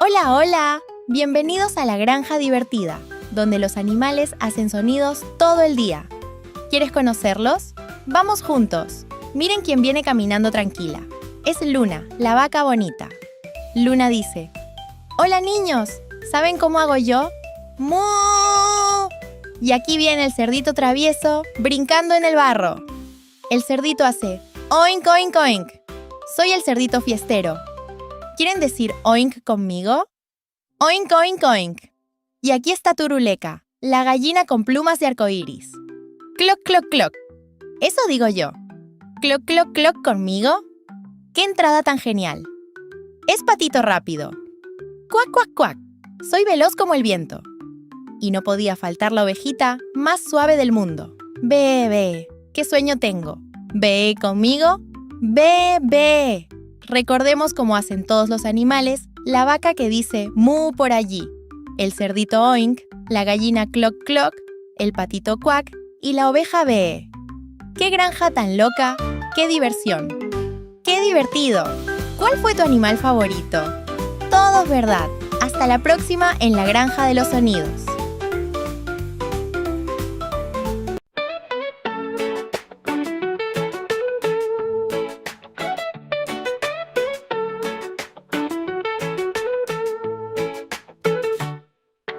Hola, hola. Bienvenidos a la granja divertida, donde los animales hacen sonidos todo el día. ¿Quieres conocerlos? ¡Vamos juntos! Miren quién viene caminando tranquila. Es Luna, la vaca bonita. Luna dice: «Hola niños, ¿saben cómo hago yo? ¡Mu!». Y aquí viene el cerdito travieso, brincando en el barro. El cerdito hace: «Oink, oink, oink». Soy el cerdito fiestero. ¿Quieren decir oink conmigo? Oink, oink, oink. Y aquí está Turuleca, la gallina con plumas de arcoíris. Cloc, cloc, cloc. Eso digo yo. Cloc, cloc, cloc conmigo. ¡Qué entrada tan genial! Es Patito Rápido. Cuac, cuac, cuac. Soy veloz como el viento. Y no podía faltar la ovejita más suave del mundo. Ve, ve. ¿Qué sueño tengo? Ve conmigo. Ve, ve. Recordemos cómo hacen todos los animales, la vaca que dice mu por allí, el cerdito oink, la gallina cloc cloc, el patito cuac y la oveja bee. ¡Qué granja tan loca! ¡Qué diversión! ¡Qué divertido! ¿Cuál fue tu animal favorito? Todo es verdad. Hasta la próxima en la granja de los sonidos.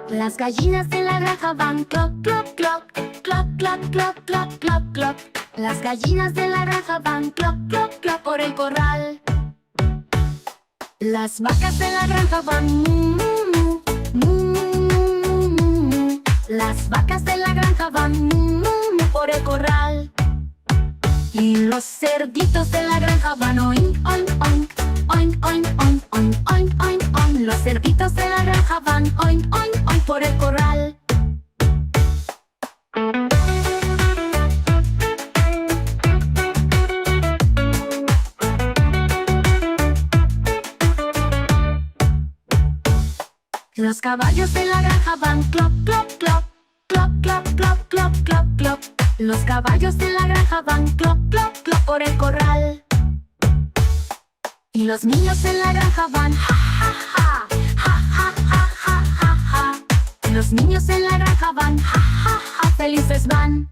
Las gallinas de la granja van cloc, cloc, cloc, cloc, cloc, cloc, cloc, cloc, cloc. Las gallinas de la granja van cloc, cloc, cloc por el corral. Las vacas de la granja van mu, mu, mu, mu, mu, mu. Las vacas de la granja van mu, mu, mu por el corral. Y los cerditos de la granja van oink, oink, oink, oink, oink, oink, oink, oink, oink, oink. Los cerditos de la granja van oink, oink, oink por el corral. Los caballos de la granja van cloc, cloc, cloc, cloc, cloc, cloc, cloc, cloc, cloc. Los caballos de la granja van cloc, cloc, cloc por el corral. Y los niños en la granja van ja, ja, ja, ja, ja, ja, ja, ja, ja. Los niños en la granja van ja, ja, ja, felices van.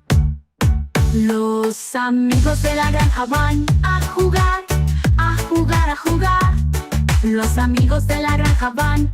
Los amigos de la granja van a jugar, a jugar, a jugar. Los amigos de la granja van